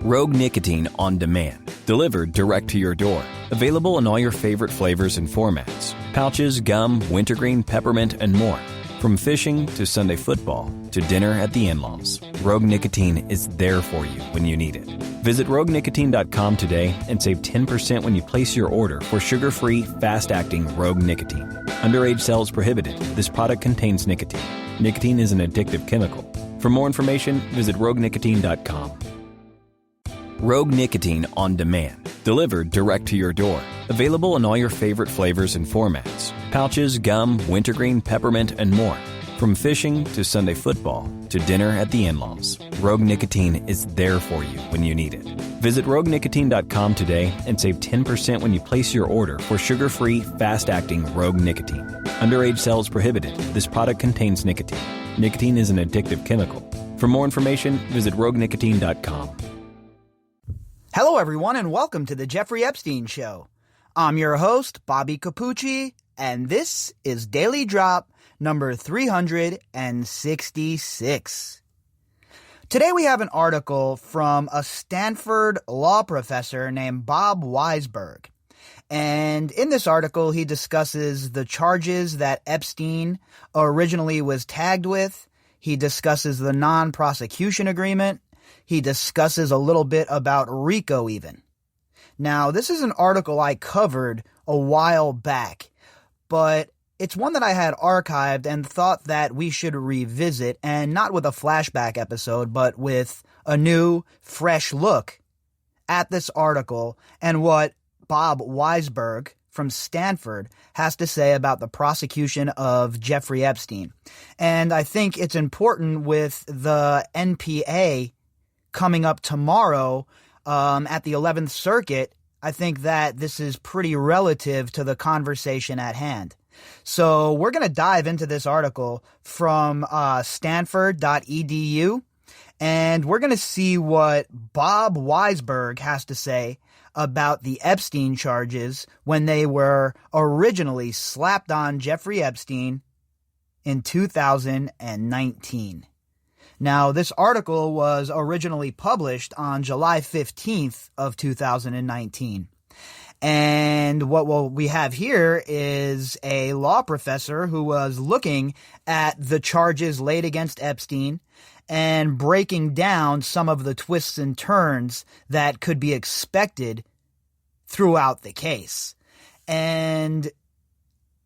Rogue Nicotine on demand, delivered direct to your door. Available in all your favorite flavors and formats. Pouches, gum, wintergreen, peppermint, and more. From fishing to Sunday football to dinner at the in-laws, Rogue Nicotine is there for you when you need it. Visit RogueNicotine.com today and save 10% when you place your order for sugar-free, fast-acting Rogue Nicotine. Underage sales prohibited. This product contains nicotine. Nicotine is an addictive chemical. For more information, visit RogueNicotine.com. Rogue Nicotine on demand, delivered direct to your door. Available in all your favorite flavors and formats. Pouches, gum, wintergreen, peppermint, and more. From fishing to Sunday football to dinner at the in-laws, Rogue Nicotine is there for you when you need it. Visit RogueNicotine.com today and save 10% when you place your order for sugar-free, fast-acting Rogue Nicotine. Underage sales prohibited. This product contains nicotine. Nicotine is an addictive chemical. For more information, visit RogueNicotine.com. Hello, everyone, and welcome to the Jeffrey Epstein Show. I'm your host, Bobbycapucci, and this is Daily Drop number 366. Today we have an article from a Stanford law professor named Bob Weisberg. And in this article, he discusses the charges that Epstein originally was tagged with. He discusses the non-prosecution agreement. He discusses a little bit about RICO even. Now, this is an article I covered a while back, but it's one that I had archived and thought that we should revisit, and not with a flashback episode, but with a new, fresh look at this article and what Bob Weisberg from Stanford has to say about the prosecution of Jeffrey Epstein. And I think it's important with the NPA coming up tomorrow at the 11th Circuit. I think that this is pretty relative to the conversation at hand. So we're going to dive into this article from stanford.edu, and we're going to see what Bob Weisberg has to say about the Epstein charges when they were originally slapped on Jeffrey Epstein in 2019. Now, this article was originally published on July 15th of 2019. And what we have here is a law professor who was looking at the charges laid against Epstein and breaking down some of the twists and turns that could be expected throughout the case. And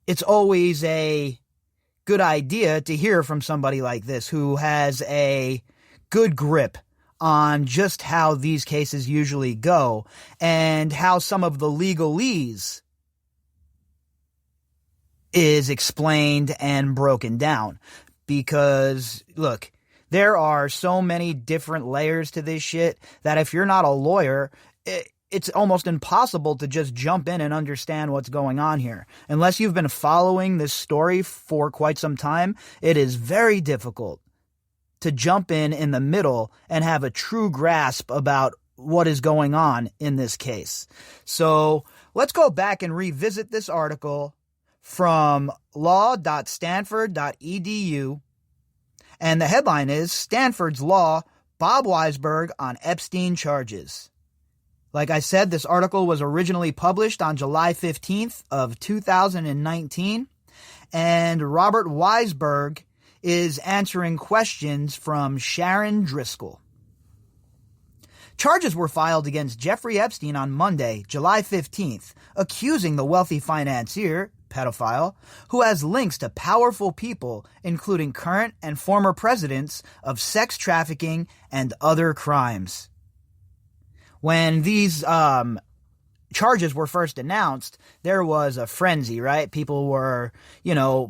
it's always a good idea to hear from somebody like this who has a good grip on just how these cases usually go and how some of the legalese is explained and broken down. Because, look, there are so many different layers to this shit that if you're not a lawyer, it's almost impossible to just jump in and understand what's going on here. Unless you've been following this story for quite some time, it is very difficult to jump in the middle and have a true grasp about what is going on in this case. So let's go back and revisit this article from law.stanford.edu. And the headline is Stanford's Law, Bob Weisberg on Epstein Charges. Like I said, this article was originally published on July 15th of 2019, and Robert Weisberg is answering questions from Sharon Driscoll. Charges were filed against Jeffrey Epstein on Monday, July 15th, accusing the wealthy financier, pedophile, who has links to powerful people, including current and former presidents, of sex trafficking and other crimes. When these charges were first announced, there was a frenzy, right? People were,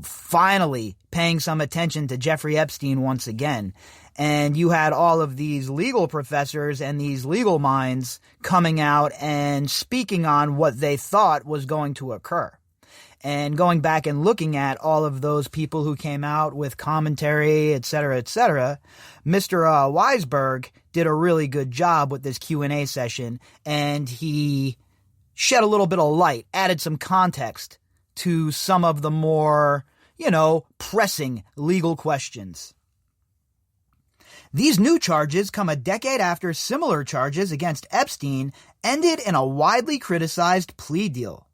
finally paying some attention to Jeffrey Epstein once again. And you had all of these legal professors and these legal minds coming out and speaking on what they thought was going to occur. And going back and looking at all of those people who came out with commentary, et cetera, Mr. Weisberg did a really good job with this Q&A session, and he shed a little bit of light, added some context to some of the more, pressing legal questions. These new charges come a decade after similar charges against Epstein ended in a widely criticized plea deal.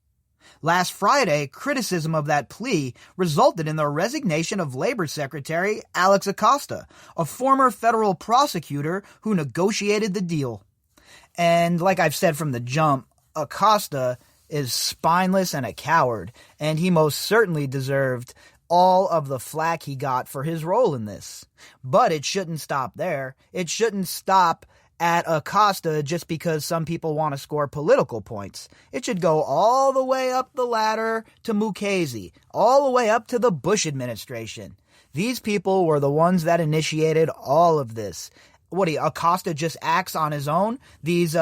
Last Friday, criticism of that plea resulted in the resignation of Labor Secretary Alex Acosta, a former federal prosecutor who negotiated the deal. And like I've said from the jump, Acosta is spineless and a coward, and he most certainly deserved all of the flack he got for his role in this. But it shouldn't stop there. It shouldn't stop at Acosta just because some people want to score political points. It should go all the way up the ladder to Mukasey, all the way up to the Bush administration. These people were the ones that initiated all of this. Acosta just acts on his own? These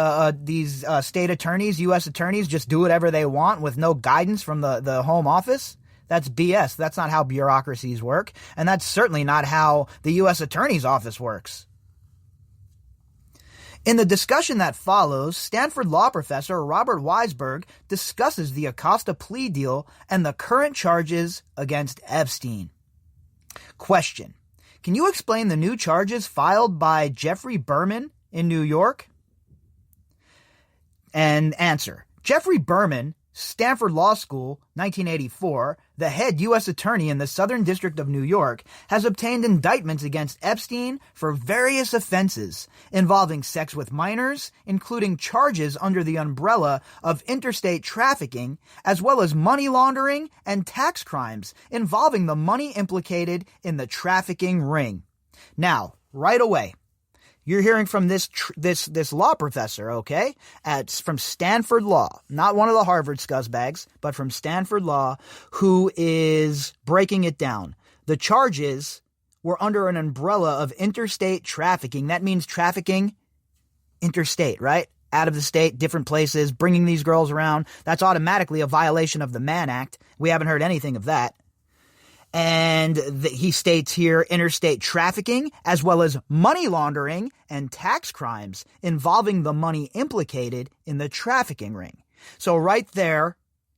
state attorneys, U.S. attorneys, just do whatever they want with no guidance from the Home Office? That's BS. That's not how bureaucracies work. And that's certainly not how the U.S. Attorney's Office works. In the discussion that follows, Stanford law professor Robert Weisberg discusses the Acosta plea deal and the current charges against Epstein. Question: can you explain the new charges filed by Jeffrey Berman in New York? And answer: Jeffrey Berman, Stanford Law School, 1984, the head U.S. attorney in the Southern District of New York, has obtained indictments against Epstein for various offenses involving sex with minors, including charges under the umbrella of interstate trafficking, as well as money laundering and tax crimes involving the money implicated in the trafficking ring. Now, right away, you're hearing from this law professor, okay? From Stanford Law, not one of the Harvard scuzzbags, but from Stanford Law, who is breaking it down. The charges were under an umbrella of interstate trafficking. That means trafficking interstate, right? Out of the state, different places, bringing these girls around. That's automatically a violation of the Mann Act. We haven't heard anything of that. And he states here interstate trafficking as well as money laundering and tax crimes involving the money implicated in the trafficking ring. So right there,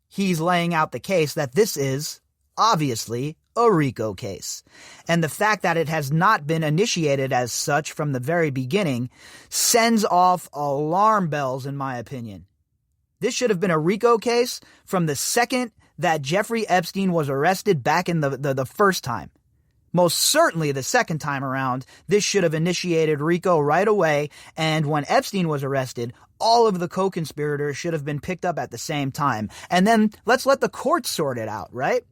he's laying out the case that this is obviously a RICO case. And the fact that it has not been initiated as such from the very beginning sends off alarm bells, in my opinion. This should have been a RICO case from the second that Jeffrey Epstein was arrested back in the first time. Most certainly the second time around, this should have initiated RICO right away, and when Epstein was arrested, all of the co-conspirators should have been picked up at the same time. And then let's let the courts sort it out, right?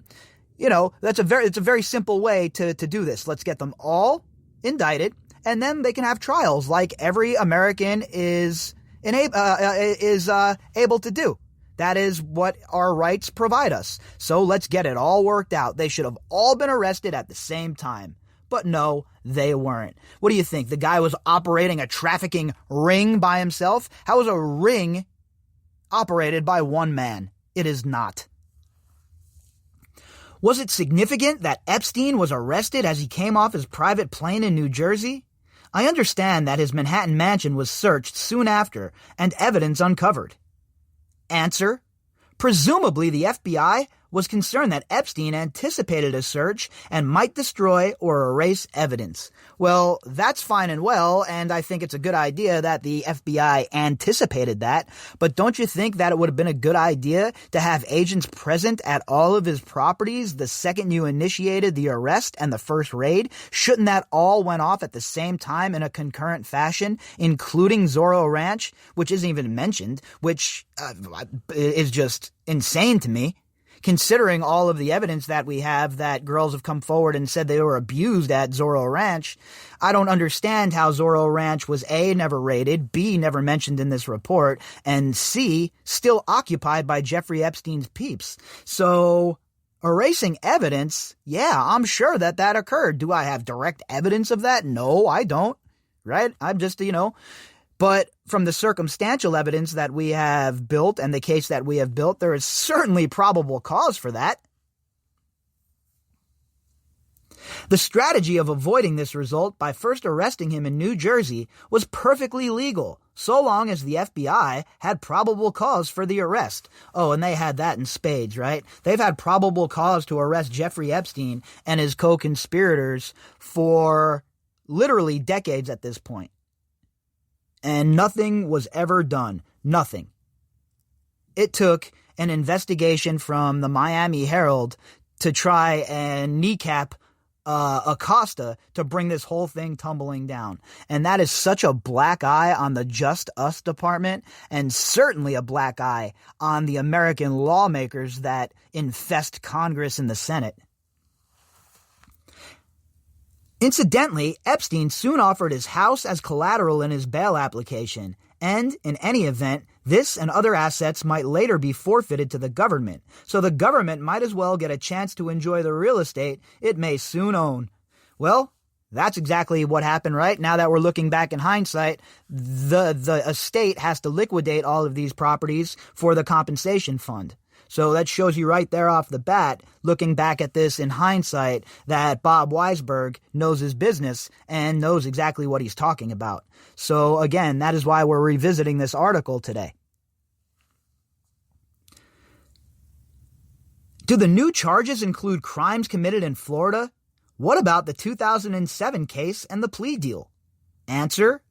You know, it's a very simple way to do this. Let's get them all indicted, and then they can have trials like every American is able to do. That is what our rights provide us. So let's get it all worked out. They should have all been arrested at the same time. But no, they weren't. What do you think? The guy was operating a trafficking ring by himself? How is a ring operated by one man? It is not. Was it significant that Epstein was arrested as he came off his private plane in New Jersey? I understand that his Manhattan mansion was searched soon after and evidence uncovered. Answer: presumably the FBI was concerned that Epstein anticipated a search and might destroy or erase evidence. Well, that's fine and well, and I think it's a good idea that the FBI anticipated that, but don't you think that it would have been a good idea to have agents present at all of his properties the second you initiated the arrest and the first raid? Shouldn't that all went off at the same time in a concurrent fashion, including Zorro Ranch, which isn't even mentioned, which is just insane to me? Considering all of the evidence that we have that girls have come forward and said they were abused at Zorro Ranch, I don't understand how Zorro Ranch was A, never raided, B, never mentioned in this report, and C, still occupied by Jeffrey Epstein's peeps. So, erasing evidence, yeah, I'm sure that occurred. Do I have direct evidence of that? No, I don't. Right? I'm just, But from the circumstantial evidence that we have built and the case that we have built, there is certainly probable cause for that. The strategy of avoiding this result by first arresting him in New Jersey was perfectly legal, so long as the FBI had probable cause for the arrest. Oh, and they had that in spades, right? They've had probable cause to arrest Jeffrey Epstein and his co-conspirators for literally decades at this point. And nothing was ever done. Nothing. It took an investigation from the Miami Herald to try and kneecap Acosta to bring this whole thing tumbling down. And that is such a black eye on the Just Us department, and certainly a black eye on the American lawmakers that infest Congress and the Senate. Incidentally, Epstein soon offered his house as collateral in his bail application, and, in any event, this and other assets might later be forfeited to the government, so the government might as well get a chance to enjoy the real estate it may soon own. Well, that's exactly what happened, right? Now that we're looking back in hindsight, the estate has to liquidate all of these properties for the compensation fund. So that shows you right there off the bat, looking back at this in hindsight, that Bob Weisberg knows his business and knows exactly what he's talking about. So again, that is why we're revisiting this article today. Do the new charges include crimes committed in Florida? What about the 2007 case and the plea deal? Answer: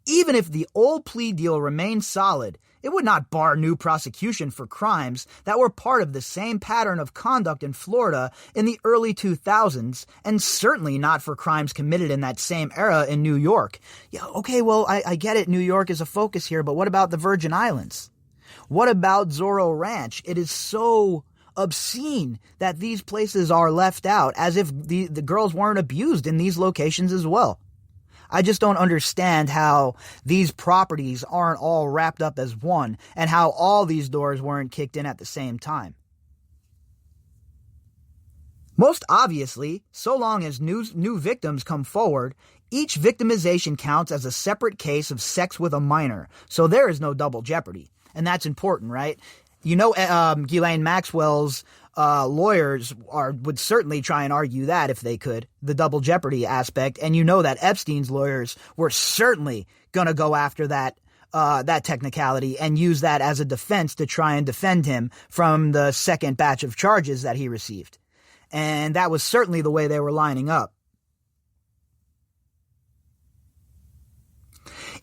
even if the old plea deal remained solid, it would not bar new prosecution for crimes that were part of the same pattern of conduct in Florida in the early 2000s, and certainly not for crimes committed in that same era in New York. Yeah, okay, well, I get it, New York is a focus here, but what about the Virgin Islands? What about Zorro Ranch? It is so obscene that these places are left out, as if the girls weren't abused in these locations as well. I just don't understand how these properties aren't all wrapped up as one, and how all these doors weren't kicked in at the same time. Most obviously, so long as new victims come forward, each victimization counts as a separate case of sex with a minor, so there is no double jeopardy. And that's important, right? You know, Ghislaine Maxwell's lawyers would certainly try and argue that if they could, the double jeopardy aspect. And you know that Epstein's lawyers were certainly going to go after that technicality and use that as a defense to try and defend him from the second batch of charges that he received. And that was certainly the way they were lining up.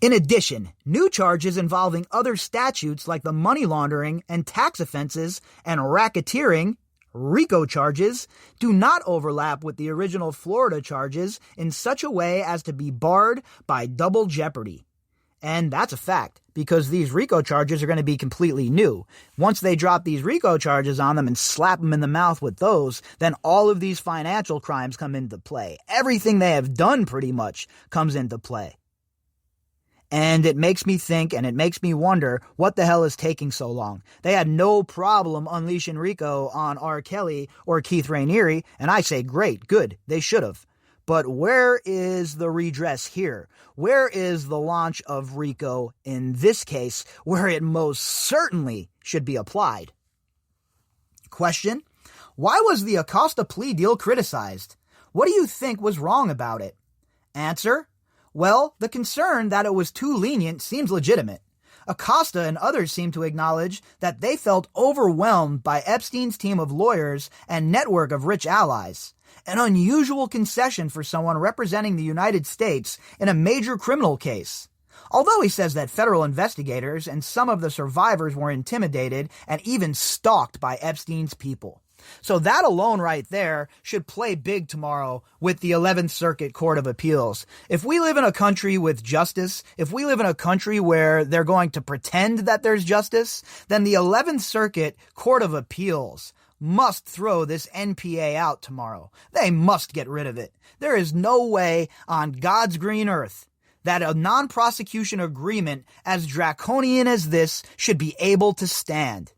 In addition, new charges involving other statutes like the money laundering and tax offenses and racketeering, RICO charges, do not overlap with the original Florida charges in such a way as to be barred by double jeopardy. And that's a fact, because these RICO charges are going to be completely new. Once they drop these RICO charges on them and slap them in the mouth with those, then all of these financial crimes come into play. Everything they have done pretty much comes into play. And it makes me think, and it makes me wonder, what the hell is taking so long? They had no problem unleashing RICO on R. Kelly or Keith Raniere, and I say great, good, they should have. But where is the redress here? Where is the launch of RICO in this case, where it most certainly should be applied? Question: why was the Acosta plea deal criticized? What do you think was wrong about it? Answer: well, the concern that it was too lenient seems legitimate. Acosta and others seem to acknowledge that they felt overwhelmed by Epstein's team of lawyers and network of rich allies, an unusual concession for someone representing the United States in a major criminal case. Although he says that federal investigators and some of the survivors were intimidated and even stalked by Epstein's people. So that alone right there should play big tomorrow with the 11th Circuit Court of Appeals. If we live in a country with justice, if we live in a country where they're going to pretend that there's justice, then the 11th Circuit Court of Appeals must throw this NPA out tomorrow. They must get rid of it. There is no way on God's green earth that a non-prosecution agreement as draconian as this should be able to stand.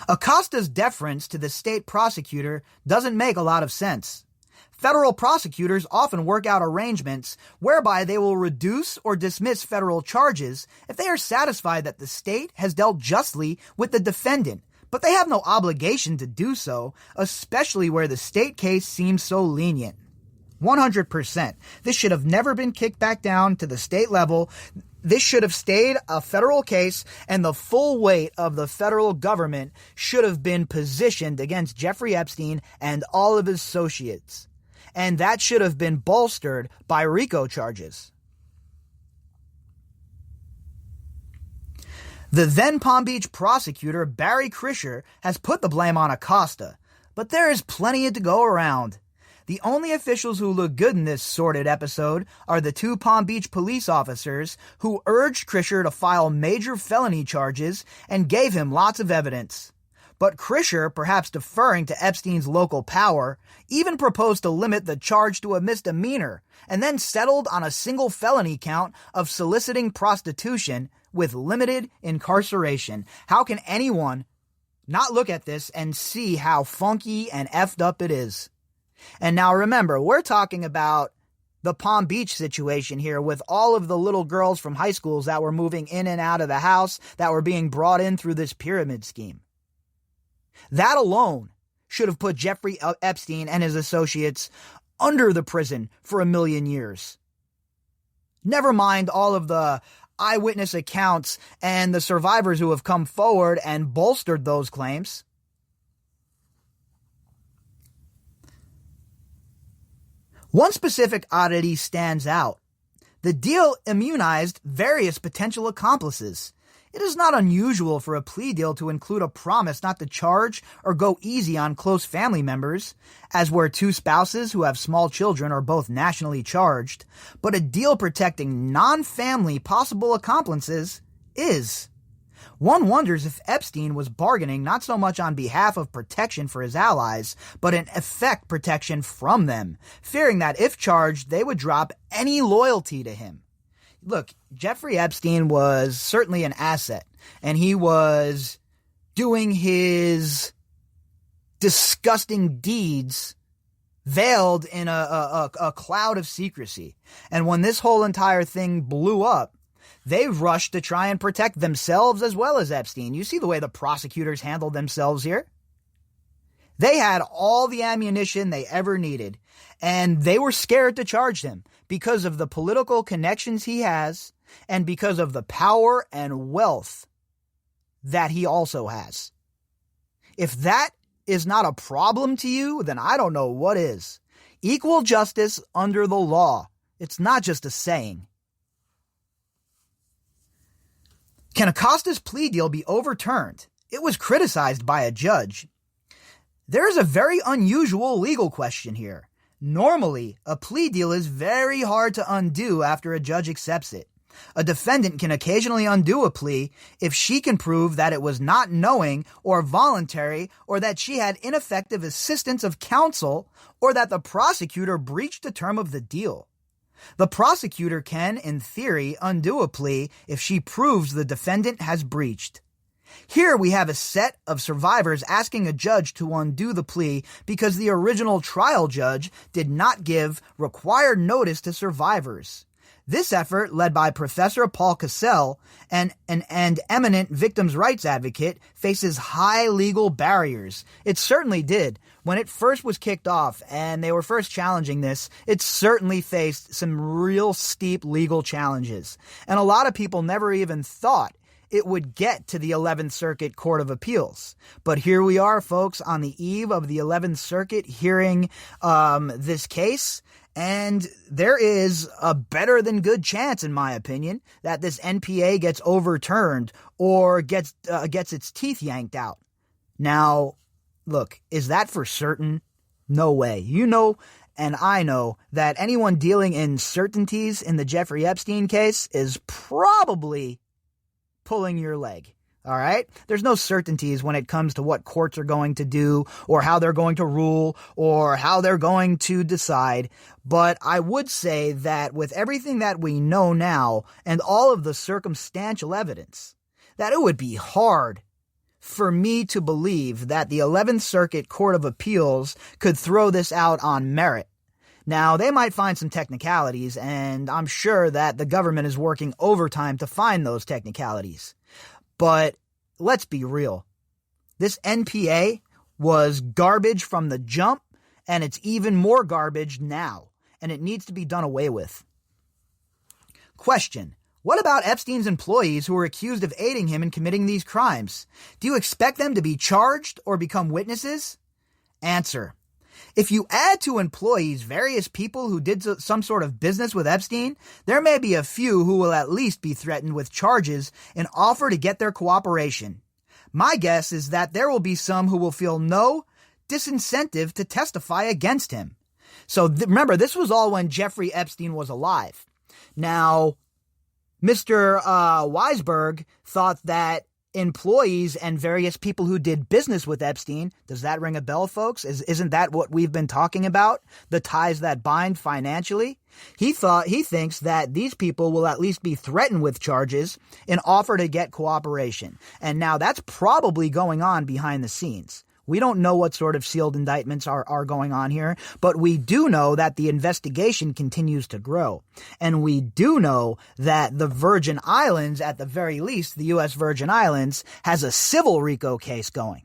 Acosta's deference to the state prosecutor doesn't make a lot of sense. Federal prosecutors often work out arrangements whereby they will reduce or dismiss federal charges if they are satisfied that the state has dealt justly with the defendant, but they have no obligation to do so, especially where the state case seems so lenient. 100%. This should have never been kicked back down to the state level. This should have stayed a federal case, and the full weight of the federal government should have been positioned against Jeffrey Epstein and all of his associates. and that should have been bolstered by RICO charges. The then Palm Beach prosecutor, Barry Krischer, has put the blame on Acosta, but there is plenty to go around. The only officials who look good in this sordid episode are the 2 Palm Beach police officers who urged Krischer to file major felony charges and gave him lots of evidence. But Krischer, perhaps deferring to Epstein's local power, even proposed to limit the charge to a misdemeanor and then settled on a single felony count of soliciting prostitution with limited incarceration. How can anyone not look at this and see how funky and effed up it is? And now remember, we're talking about the Palm Beach situation here with all of the little girls from high schools that were moving in and out of the house that were being brought in through this pyramid scheme. That alone should have put Jeffrey Epstein and his associates under the prison for 1 million years. Never mind all of the eyewitness accounts and the survivors who have come forward and bolstered those claims. One specific oddity stands out. The deal immunized various potential accomplices. It is not unusual for a plea deal to include a promise not to charge or go easy on close family members, as where 2 spouses who have small children are both nationally charged, but a deal protecting non-family possible accomplices is. One wonders if Epstein was bargaining not so much on behalf of protection for his allies, but in effect protection from them, fearing that if charged, they would drop any loyalty to him. Look, Jeffrey Epstein was certainly an asset, and he was doing his disgusting deeds veiled in a cloud of secrecy. And when this whole entire thing blew up, they rushed to try and protect themselves as well as Epstein. You see the way the prosecutors handled themselves here? They had all the ammunition they ever needed, and they were scared to charge him because of the political connections he has and because of the power and wealth that he also has. If that is not a problem to you, then I don't know what is. Equal justice under the law. It's not just a saying. Can Acosta's plea deal be overturned? It was criticized by a judge. There is a very unusual legal question here. Normally, a plea deal is very hard to undo after a judge accepts it. A defendant can occasionally undo a plea if she can prove that it was not knowing or voluntary, or that she had ineffective assistance of counsel, or that the prosecutor breached the term of the deal. The prosecutor can, in theory, undo a plea if she proves the defendant has breached. Here we have a set of survivors asking a judge to undo the plea because the original trial judge did not give required notice to survivors. This effort, led by Professor Paul Cassell, an eminent victims' rights advocate, faces high legal barriers. It certainly did. When it first was kicked off and they were first challenging this, it certainly faced some real steep legal challenges. And a lot of people never even thought it would get to the 11th Circuit Court of Appeals. But here we are, folks, on the eve of the 11th Circuit hearing this case. And there is a better than good chance, in my opinion, that this NPA gets overturned or gets its teeth yanked out. Now, look, is that for certain? No way. You know, and I know that anyone dealing in certainties in the Jeffrey Epstein case is probably pulling your leg. All right? There's no certainties when it comes to what courts are going to do or how they're going to rule or how they're going to decide. But I would say that with everything that we know now and all of the circumstantial evidence, that it would be hard for me to believe that the 11th Circuit Court of Appeals could throw this out on merit. Now, they might find some technicalities, and I'm sure that the government is working overtime to find those technicalities. But let's be real. This NPA was garbage from the jump, and it's even more garbage now, and it needs to be done away with. Question: what about Epstein's employees who were accused of aiding him in committing these crimes? Do you expect them to be charged or become witnesses? Answer: If you add to employees various people who did some sort of business with Epstein, there may be a few who will at least be threatened with charges and offer to get their cooperation. My guess is that there will be some who will feel no disincentive to testify against him. So remember, this was all when Jeffrey Epstein was alive. Now, Mr. Weisberg thought that employees and various people who did business with Epstein, does that ring a bell, folks? Isn't that what we've been talking about? The ties that bind financially? He thinks that these people will at least be threatened with charges and offer to get cooperation. And now that's probably going on behind the scenes. We don't know what sort of sealed indictments are going on here, but we do know that the investigation continues to grow. And we do know that the Virgin Islands, at the very least, the U.S. Virgin Islands, has a civil RICO case going.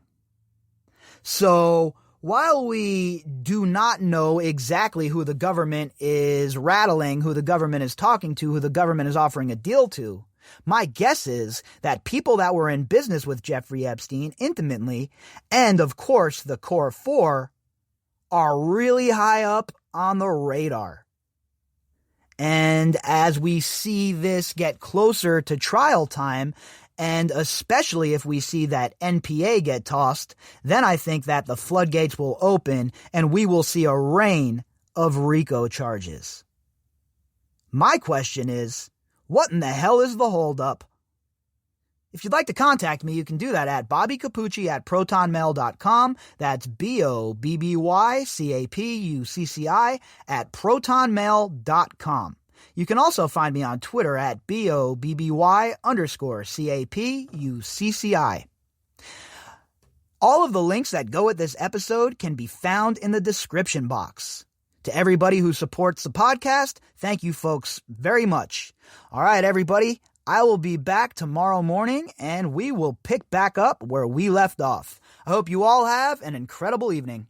So while we do not know exactly who the government is rattling, who the government is talking to, who the government is offering a deal to, my guess is that people that were in business with Jeffrey Epstein intimately, and of course the core four, are really high up on the radar. And as we see this get closer to trial time, and especially if we see that NPA get tossed, then I think that the floodgates will open and we will see a rain of RICO charges. My question is, what in the hell is the holdup? If you'd like to contact me, you can do that at bobbycapucci@protonmail.com. That's BOBBYCAPUCCI at protonmail.com. You can also find me on Twitter at BOBBY_CAPUCCI. All of the links that go with this episode can be found in the description box. To everybody who supports the podcast, thank you folks very much. All right, everybody, I will be back tomorrow morning and we will pick back up where we left off. I hope you all have an incredible evening.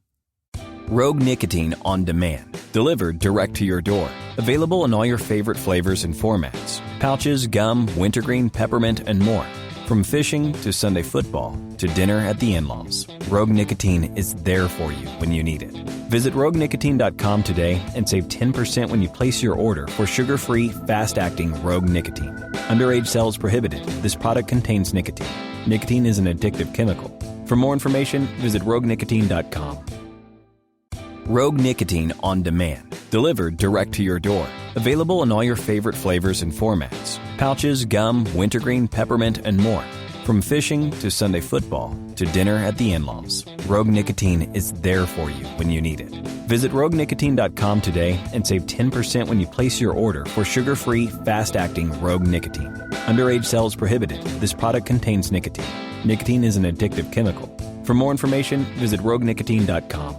Rogue Nicotine on Demand. Delivered direct to your door. Available in all your favorite flavors and formats. Pouches, gum, wintergreen, peppermint, and more. From fishing to Sunday football to dinner at the in-laws, Rogue Nicotine is there for you when you need it. Visit roguenicotine.com today and save 10% when you place your order for sugar-free, fast-acting Rogue Nicotine. Underage sales prohibited. This product contains nicotine. Nicotine is an addictive chemical. For more information, visit roguenicotine.com. Rogue Nicotine on Demand. Delivered direct to your door. Available in all your favorite flavors and formats. Pouches, gum, wintergreen, peppermint, and more. From fishing to Sunday football to dinner at the in-laws, Rogue Nicotine is there for you when you need it. Visit roguenicotine.com today and save 10% when you place your order for sugar-free, fast-acting Rogue Nicotine. Underage sales prohibited. This product contains nicotine. Nicotine is an addictive chemical. For more information, visit roguenicotine.com.